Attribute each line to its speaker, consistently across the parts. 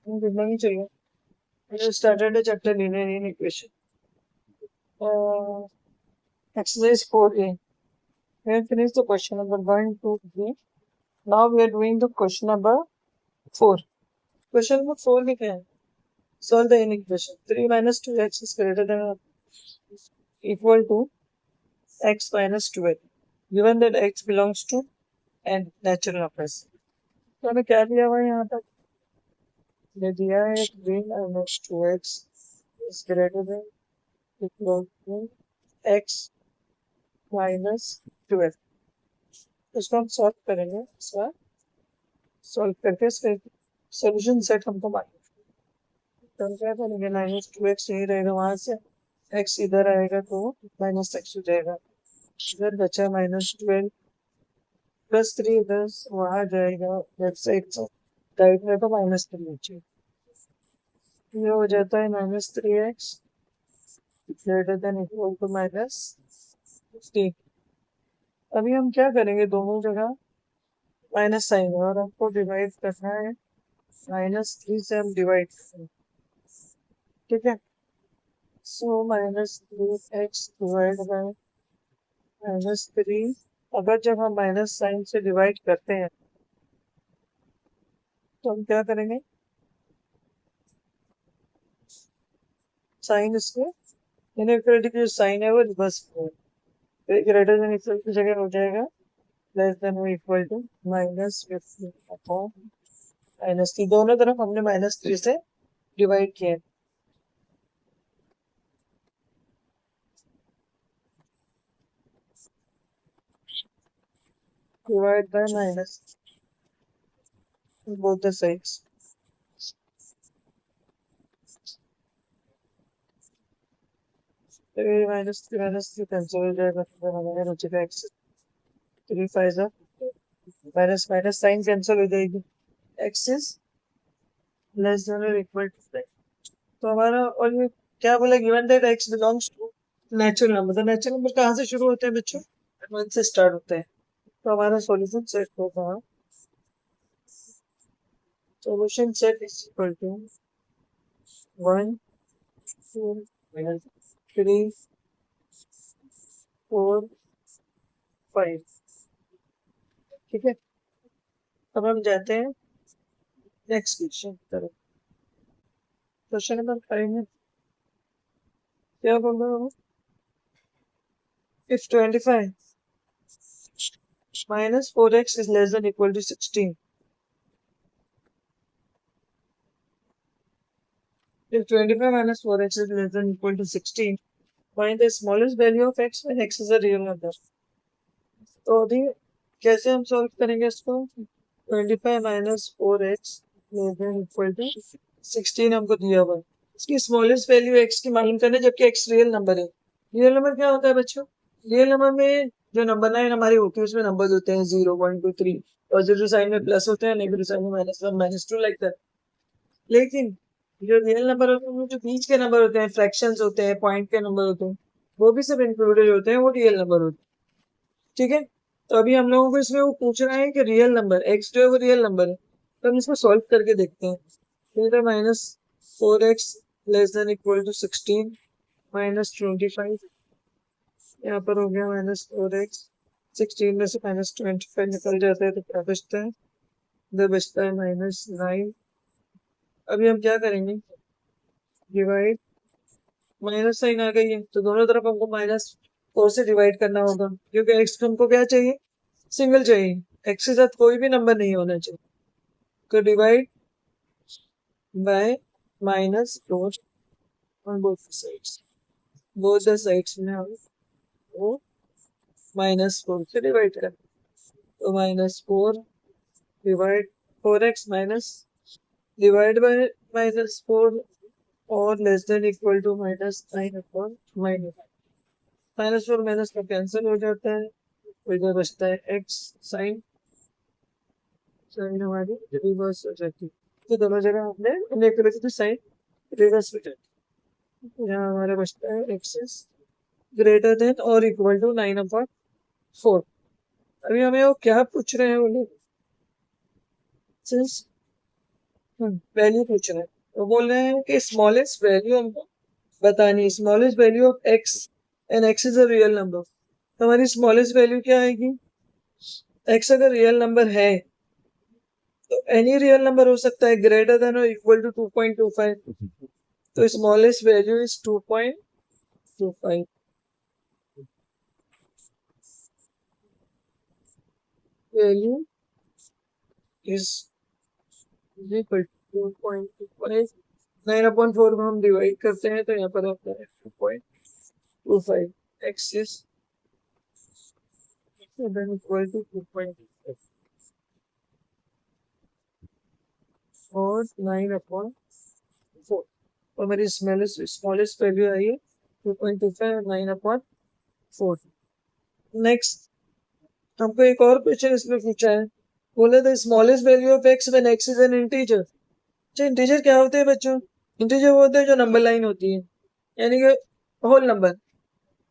Speaker 1: गिरना नहीं चाहिए. I started a chapter linear equation. Exercise 4A. We have finished the question number 1, 2, 3. Now we are doing the question number 4. Question number 4 में क्या है? Solve the n equation. 3 minus 2x is greater than or equal to x minus 12. Given that x belongs to n natural numbers. तो हमें क्या दिया हुआ है यहाँ तक? ये दिया है 3 minus 2x is greater than equal to x minus 12. इसको हम सॉल्व करेंगे. इस बार सॉल्व करके इसका सोल्यूशन सेट हमको मालूम. तो हम क्या करेंगे? माइनस 2x यही रहेगा, वहां से x इधर आएगा तो माइनस x हो जाएगा. इधर बचा माइनस 12 प्लस 3 इधर वहां जाएगा. लेफ्ट साइड से राइट में तो माइनस 3 नीचे. ये हो जाता है minus 3x greater than equal to minus 3. अभी हम क्या करेंगे? दोनों जगह माइनस साइन है और हमको डिवाइड करना है. -3 से हम डिवाइड करेंगे. ठीक है. सो -3x डिवाइड बाय -3. अगर जब हम माइनस साइन से डिवाइड करते हैं तो हम क्या करेंगे? साइन इसके इनइक्वालिटी की जो साइन है वो रिवर्स करेंगे. ग्रेटर देन इक्वल की जगह हो जाएगा लेस देन और इक्वल टू -15 अपॉन -3. दोनों तरफ हमने -3 से डिवाइड किया. Divide by minus both the sides. -3 cancel हो जाएगा तो हमारे बचेगा x. 3 5 minus minus sign cancel हो जाएगी. x इज लेस देन और इक्वल टू. तो हमारा और ये क्या बोला? Given that x belongs to natural number. तो नेचुरल नंबर कहाँ से शुरू होते हैं बच्चों? 1 से स्टार्ट होते हैं. तो हमारा सॉल्यूशन सेट होगा. Solution set is equal to 1 2 3 4 5. ठीक है. अब हम जाते हैं नेक्स्ट क्वेश्चन की तरफ. क्वेश्चन नंबर 5 में क्या बोल रहा हूँ? If 25 minus 4x is less than equal to 16. If 25 minus 4x is less than equal to 16, find the smallest value of x when x is a real number. तो अभी कैसे हम सॉल्व करेंगे इसको? 25 minus 4x less than equal to 16 हमको दिया हुआ है. इसकी स्मॉलेस्ट वैल्यू x की मालूम करना है, जबकि x रियल नंबर है. रियल नंबर क्या होता है बच्चों? रियल नंबर में जो नंबर 9 हमारी होती है उसमें नंबर होते हैं 0 1 2 3. पॉजिटिव साइन में प्लस होते हैं, नेगेटिव साइन में -1 -2 लाइक दैट. लेकिन जो रियल नंबर होते हैं, जो बीच के नंबर होते हैं, फ्रैक्शंस होते हैं, पॉइंट के नंबर होते हैं, वो भी सब इंक्लूडेड होते हैं, वो रियल नंबर होते हैं. ठीक है. तो अभी हम लोगों को इसमें वो पूछ रहा है कि रियल नंबर x जो है वो रियल नंबर है. तो हम इसको सॉल्व करके देखते हैं. फिर -4x less than equal to 16 -25. यहाँ पर हो गया -4x. 16 में से -25 निकल जाता है तो क्या बचता है? इधर बचता है -9. अभी हम क्या करेंगे? डिवाइड. माइनस साइन आ गई है तो दोनों तरफ हमको -4 से डिवाइड करना होगा, क्योंकि x हमको क्या चाहिए? सिंगल चाहिए. x के साथ कोई भी नंबर नहीं होना चाहिए. तो divide by -4 on both the sides. both the sides में हम वो -4 से डिवाइड करें. तो -4 divide 4x minus divide by -4 और less than equal to -9 upon -4 minus का कैंसिल हो जाता है. तो इधर बचता है x साइन. साइन हमारी रिवर्स हो जाती है. तो दोनों जगह हमने इनइक्वालिटी की साइन रिवर्स हो जाती है. यहाँ हमारा बचता है x इज ग्रेटर देन और इक्वल टू 9/4. अभी हमें वो क्या पूछ रहे हैं वो लोग? वैल्यू पूछ रहे हैं, तो बोल रहे हैं कि स्मॉलेस्ट वैल्यू हमको बतानी है, smallest value of x and x is a real number. तो हमारी स्मॉलेस्ट वैल्यू क्या आएगी? एक्स अगर रियल नंबर है तो एनी रियल नंबर हो सकता है ग्रेटर देन और इक्वल टू 2.25। तो smallest value is 2.25। Value is equal to 2.25। 9/4 को हम डिवाइड करते हैं तो यहाँ पर आता है 2.25। एक्स इज इक्वल टू 2.25 और 9/4। और मेरी स्मॉलेस्ट वैल्यू आई है 2.25 और 9/4। नेक्स्ट हमको एक और क्वेश्चन इसमें पूछा है, बोला the smallest value of x when x is an integer. अच्छा, इंटीजर क्या होते हैं बच्चों? इंटीजर वो होते हैं जो नंबर लाइन होती है, यानी कि होल नंबर,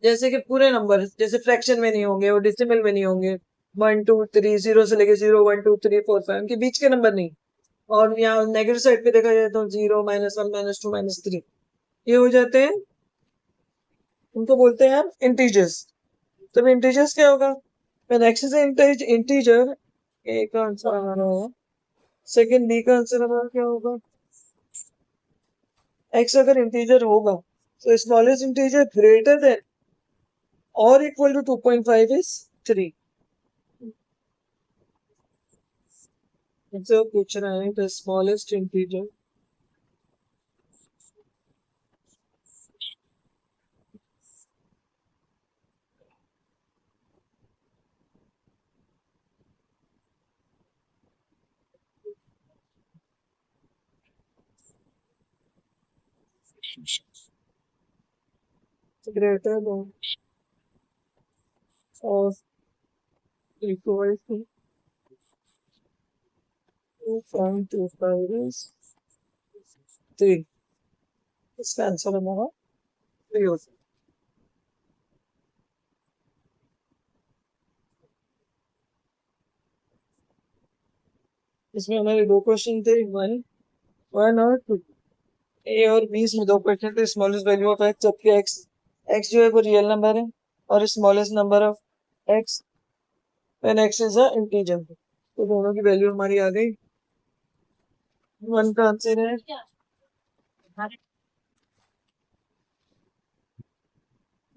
Speaker 1: जैसे कि पूरे नंबर, जैसे फ्रैक्शन में नहीं होंगे और डेसिमल में नहीं होंगे। 1 2 3 जीरो से लेके 0 1 2 3 4 5 के बीच के नंबर नहीं। और यहाँ नेगेटिव साइड पे देखा जाए तो 0 -1 -2 -3 ये हो जाते हैं, उनको बोलते हैं हम इंटीजर्स। तो इंटीजर्स क्या होगा? व्हेन एक्स इज इंटीजर, ए का आंसर हमारा है। सेकंड बी का आंसर हमारा क्या होगा? एक्स अगर इंटीजर होगा तो स्मॉलेस्ट इंटीजर ग्रेटर देन और इक्वल टू 2.5 इज 3। जो पूछ रहा है the smallest integer greater than और इक्वल टू 2.25 इज 3। इसका आंसर हमारा 3 होता है। इसमें हमारे दो क्वेश्चन थे, वन वन और टू। ए और बी इसमें दो क्वेश्चन थे, स्मॉलेस्ट वैल्यू ऑफ एक्स, जबकि एक्स एक्स जो है वो रियल नंबर है और smallest number of x when x is a integer. तो दोनों की वैल्यू हमारी आ गई। वन का आंसर है।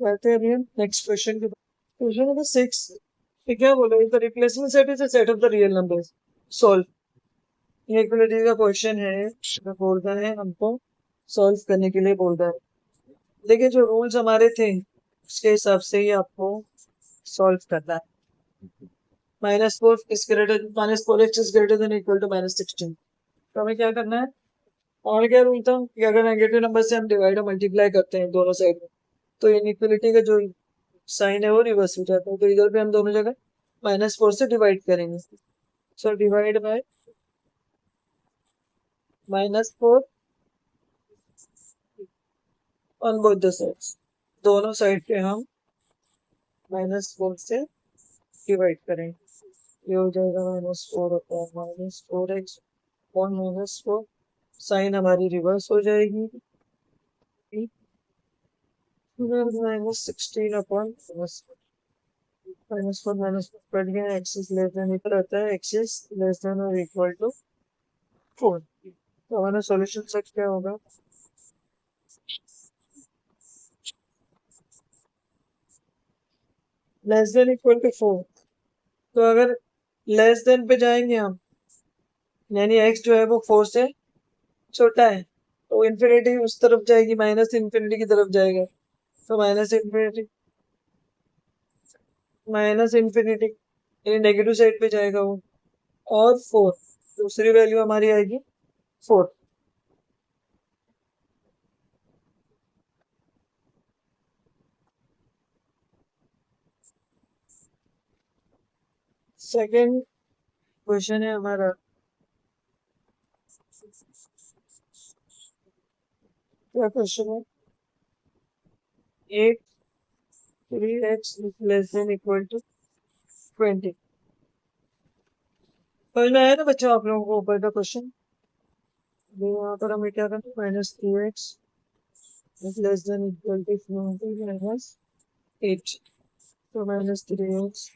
Speaker 1: कहते हैं अभी हम नेक्स्ट क्वेश्चन के। क्वेश्चन नंबर 6 ये क्या बोला? The replacement set is a set of the real numbers. Solve. ये इक्वलिटी का क्वेश्चन है, तो बोलता है हमको सॉल्व करने के लिए बोलता है। देखिए जो रूल्स हमारे थे उसके हिसाब से ही आपको सॉल्व करना है। -4 is greater -4x is greater than equal to -16। तो हमें क्या करना है? और क्या रूल था कि अगर नेगेटिव नंबर से हम डिवाइड और मल्टीप्लाई करते हैं दोनों साइड में तो इनइक्वलिटी का जो साइन है वो रिवर्स हो जाता है। तो इधर पे हम दोनों जगह -4 से डिवाइड करेंगे। So divide by -4 on both the sides. दोनों साइड पे हम -4 से डिवाइड करेंगे। ये हो जाएगा -4 अपॉन -4x अपॉन -4। साइन हमारी रिवर्स हो जाएगी। -16 अपॉन -4 कट गया, x is less than equal होता है, एक्स इज लेस देन और इक्वल टू 4। तो हमारा सॉल्यूशन सेट क्या होगा? Less than equal to 4। तो अगर लेस देन पे जाएंगे हम, यानी एक्स जो है वो 4 से छोटा है, तो इन्फिनिटी उस तरफ जाएगी, माइनस इन्फिनिटी की तरफ जाएगा। तो माइनस इन्फिनिटी यानी नेगेटिव साइड पे जाएगा वो। और 4 दूसरी वैल्यू हमारी आएगी 4। सेकेंड क्वेश्चन है हमारा, क्या क्वेश्चन है? 8 3x less than equal to 20। समझ में आया ना बच्चों आप लोगों को ऊपर का क्वेश्चन? यहाँ पर हमें क्या करना है, -3x is less than equal to -8, तो -3x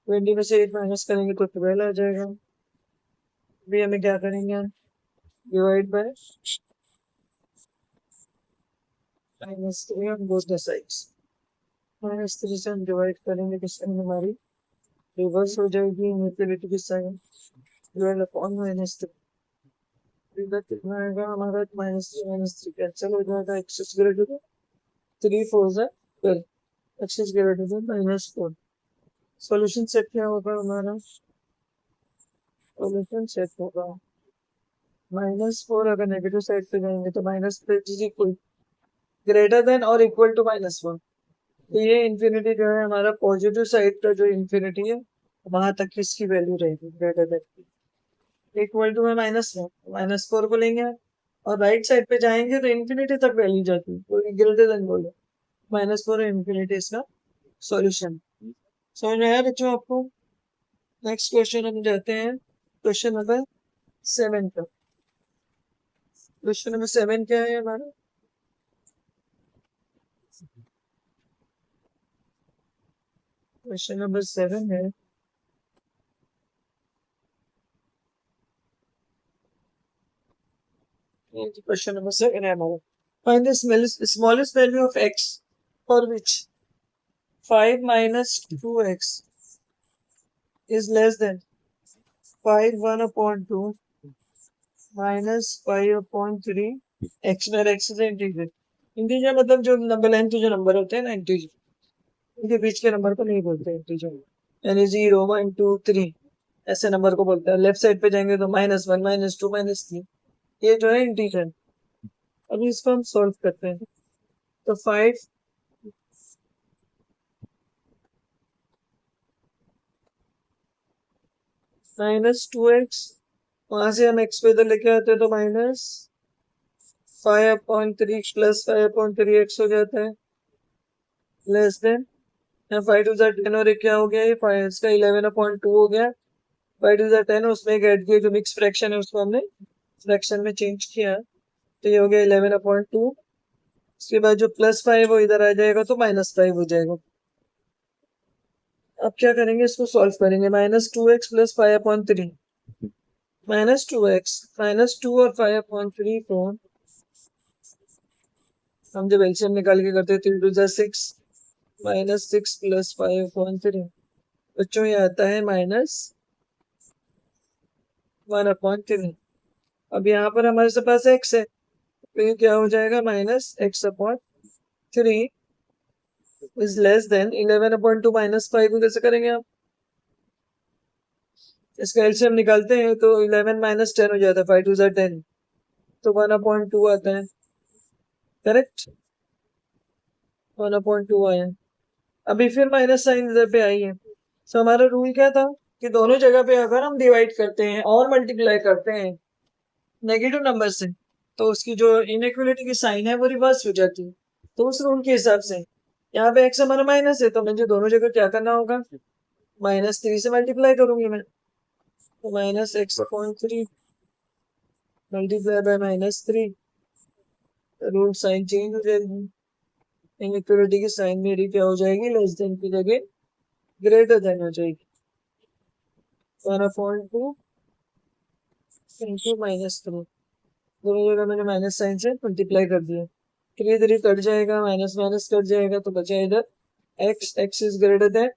Speaker 1: 20 में से 8 माइनस करेंगे तो 12 आ जाएगा। अभी हमें क्या करेंगे, divide by -3 on both the sides। -3 से हम डिवाइड करेंगे तो साइन हमारी रिवर्स हो जाएगी, इनइक्वालिटी की साइन 12 अपॉन -3। इधर कितना आएगा हमारा, -3 कैंसिल हो जाएगा, x इज ग्रेटर देन 3 4 जा 12, x is greater then -4। Solution set क्या होगा हमारा, सॉल्यूशन सेट होगा -4, अगर नेगेटिव साइड पे जाएंगे तो -3 इज इक्वल ग्रेटर देन और इक्वल टू -1। तो ये इंफिनिटी जो है हमारा पॉजिटिव साइड का जो इंफिनिटी है वहां तक की इसकी वैल्यू रहेगी, ग्रेटर देन इक्वल टू में -1 -4 को लेंगे और राइट साइड पे जाएंगे तो इंफिनिटी तक वैल्यू जाती है, तो ग्रेटर देन बोलो -4 इंफिनिटी इसका सॉल्यूशन। समझ में आया बच्चों आपको? नेक्स्ट क्वेश्चन हम जाते हैं क्वेश्चन नंबर 7 का। क्वेश्चन नंबर 7 क्या है हमारा, क्वेश्चन नंबर 7 है क्वेश्चन नंबर 7 है हमारा, find the smallest value of x for which 5 minus 2x is less than 5 1 upon 2 minus 5 upon 3 x, where x is integer. Integer मतलब जो नंबर लाइन के जो नंबर होते हैं ना इंटीजर, इनके बीच के नंबर को नहीं बोलते इंटीजर, यानी 0 1 2 3 ऐसे नंबर को बोलते हैं। लेफ्ट साइड पे जाएंगे तो -1 -2 -3, ये जो है इंटीजर। अभी इसको हम सॉल्व करते हैं, तो 5 -2x, वहां से हम x पे इधर लेके आते हैं तो -5/3 प्लस 5/3x हो जाता है, लेस देन 5 टू 10 और एक क्या हो गया, ये 5 इसका 11/2 हो गया। 5 टू 10 उसमें एक ऐड किया, जो मिक्स फ्रैक्शन है उसको हमने फ्रैक्शन में चेंज किया, तो ये हो गया 11/2। उसके बाद जो +5 वो इधर आ जाएगा तो -5 हो जाएगा। अब क्या करेंगे, इसको सॉल्व करेंगे, -2x प्लस 5/3 -2x -2 और 5/3 को हम जब एलसीएम निकाल के करते हैं 3 टू 6 -6 प्लस 5/3, बच्चों ये आता है -1/3। अब यहाँ पर हमारे पास x है तो ये क्या हो जाएगा, -x/3 इज लेस देन 11/2 -5 को कैसे करेंगे आप, इसका एलसीएम निकालते हैं तो 11 - 10 हो जाता है, 5 टू 10 तो 1/2 आता है, करेक्ट 1/2 आया। अभी फिर माइनस साइन इधर पे आई है, तो हमारा रूल क्या था कि दोनों जगह पे अगर हम डिवाइड करते हैं और मल्टीप्लाई करते हैं नेगेटिव नंबर से तो उसकी जो इनइक्वालिटी की साइन है वो रिवर्स हो जाती है। तो उस रूल के हिसाब से यहाँ पे x हमारा माइनस है तो मुझे दोनों जगह क्या करना होगा, -3 से मल्टीप्लाई करूंगी मैं, तो -x/3 multiply by -3, rule sign change हो जाएगी, इनइक्वालिटी की साइन मेरी क्या हो जाएगी, लेस देन की जगह ग्रेटर देन हो जाएगी, 1/2 इंटू -3, दोनों जगह मैंने माइनस साइन से मल्टीप्लाई कर दिया, 3 3 कट जाएगा, माइनस माइनस कट जाएगा तो बचा इधर x इज ग्रेटर देन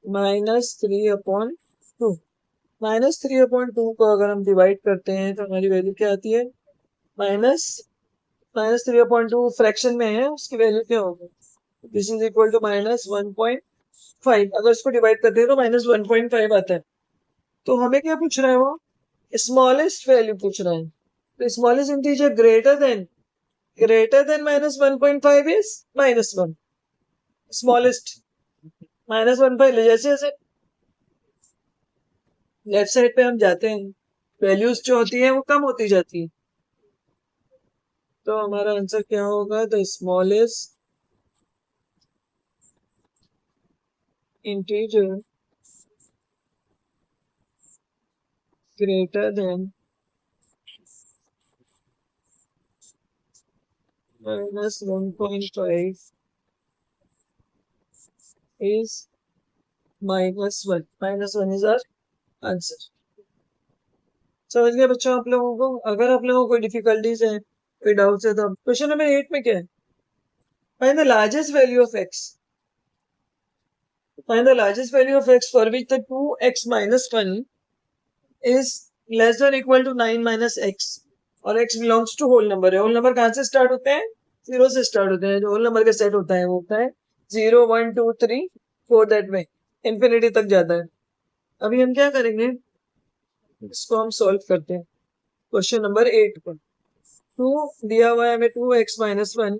Speaker 1: -3/2। -3/2 को अगर हम डिवाइड करते हैं तो हमारी वैल्यू क्या आती है, माइनस -3/2 फ्रैक्शन में है, उसकी वैल्यू क्या होगी, दिस इज इक्वल टू -1.5। अगर इसको डिवाइड करते हैं तो -1.5 आता है। तो हमें क्या पूछ रहा है, वो स्मॉलेस्ट वैल्यू पूछ रहा है, तो smallest integer greater than -1.5 is -1, smallest -1.5 जैसे जैसे लेफ्ट साइड पे हम जाते हैं वैल्यूज जो होती है वो कम होती जाती है, तो हमारा आंसर क्या होगा, the smallest integer greater than minus 1.5 is minus 1. Minus 1 is our answer. समझ गए बच्चों आप लोगों को? अगर आप लोगों को कोई डिफिकल्टीज है, कोई डाउट्स है, तो क्वेश्चन नंबर 8 में क्या है? Find the largest value of x. Find the largest value of x for which the 2x minus 1 is less than equal to 9 minus x और x belongs to whole number है. Whole number कहाँ से start होते हैं? 0 से start होते हैं. जो होल नंबर का सेट होता है वो होता है 0 1 2 3 4 दैट वे इंफिनिटी तक जाता है. अभी हम क्या करेंगे, इसको हम सॉल्व करते हैं. क्वेश्चन नंबर 8 पर 2 दिया हुआ है हमें 2x minus 1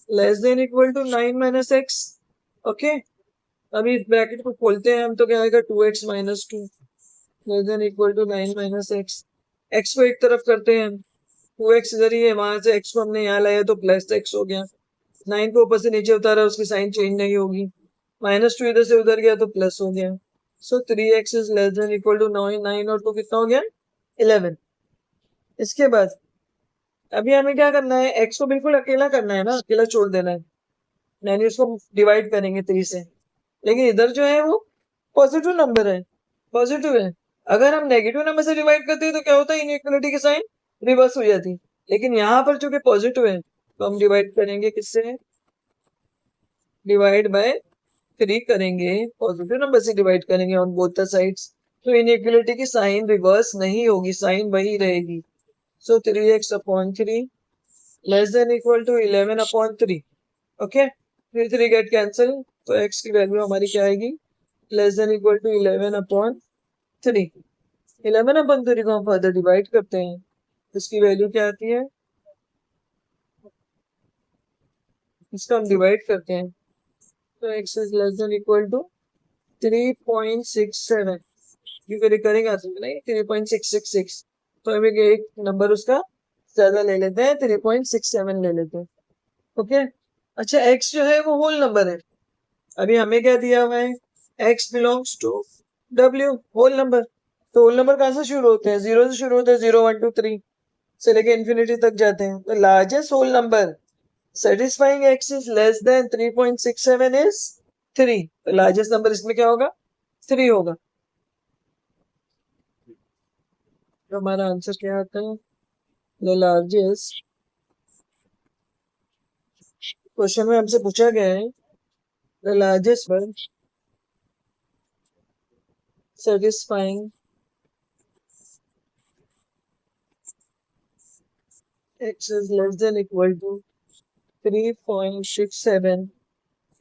Speaker 1: less than equal to 9 minus x. Okay, अभी इस ब्रैकेट को खोलते हैं हम तो क्या आएगा 2x minus 2 less than equal to 9 minus x. X को एक तरफ करते हैं हम, 2x इधर ही है, वहां से x को हमने यहाँ लाया तो प्लस x हो गया. 9 को ऊपर से नीचे उतारा, उसकी साइन चेंज नहीं होगी. -2 इधर से उधर गया तो प्लस हो गया. So 3x is less than equal to 9 और 2 कितना हो गया 11. इसके बाद अभी हमें क्या करना है, x को बिल्कुल अकेला करना है ना, अकेला छोड़ देना है. यानी उसको डिवाइड करेंगे 3 से. लेकिन इधर जो है वो पॉजिटिव नंबर है, पॉजिटिव है. अगर हम नेगेटिव नंबर से डिवाइड करते हैं तो क्या होता है, इनइक्वालिटी की साइन रिवर्स हो जाती. लेकिन यहाँ पर जो कि पॉजिटिव है तो हम डिवाइड करेंगे किससे, डिवाइड बाय 3 करेंगे, पॉजिटिव नंबर से डिवाइड करेंगे ऑन बोथ द साइड्स. तो इनइक्वालिटी की साइन रिवर्स नहीं होगी, साइन वही रहेगी. So 3x upon 3 less than equal to 11 upon 3. Okay, 3 get cancel, तो x की वैल्यू हमारी क्या आएगी, less than equal to 11 upon 3. 11 upon 3 को हम फर्दर डिवाइड करते हैं, इसकी वैल्यू क्या आती है, इसका हम डिवाइड करते हैं तो x is less than equal to 3.67, क्योंकि रिकरिंग आंसर नहीं 3.666, तो हमें एक नंबर उसका ज्यादा ले लेते हैं, 3.67 ले लेते हैं. ओके, अच्छा x जो है वो होल नंबर है. अभी हमें क्या दिया हुआ है, x belongs to w, whole number. तो होल नंबर कहाँ से शुरू होते हैं, 0 से शुरू होते हैं, 0 1 2 3 से लेके इन्फिनिटी तक जाते हैं. तो largest whole number satisfying x is less than 3.67 is 3. तो लार्जेस्ट नंबर इसमें क्या होगा, 3 होगा. तो हमारा आंसर क्या आता है, द लार्जेस्ट, क्वेश्चन में हमसे पूछा गया है the largest one satisfying x is less than equal to 3.67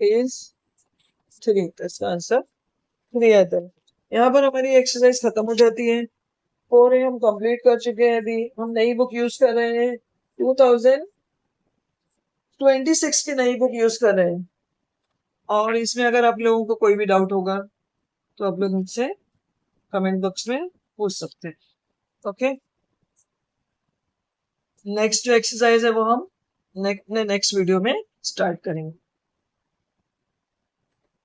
Speaker 1: is 3. इसका आंसर 3 आता है. यहाँ पर हमारी एक्सरसाइज खत्म हो जाती है और हम कंप्लीट कर चुके हैं. अभी हम नई बुक यूज कर रहे हैं, 2026 की नई बुक यूज कर रहे हैं. और इसमें अगर आप लोगों को कोई भी डाउट होगा तो आप लोग मुझसे कमेंट बॉक्स में पूछ सकते हैं. ओके, नेक्स्ट जो एक्सरसाइज है वो हम नेक्स्ट वीडियो में स्टार्ट करेंगे.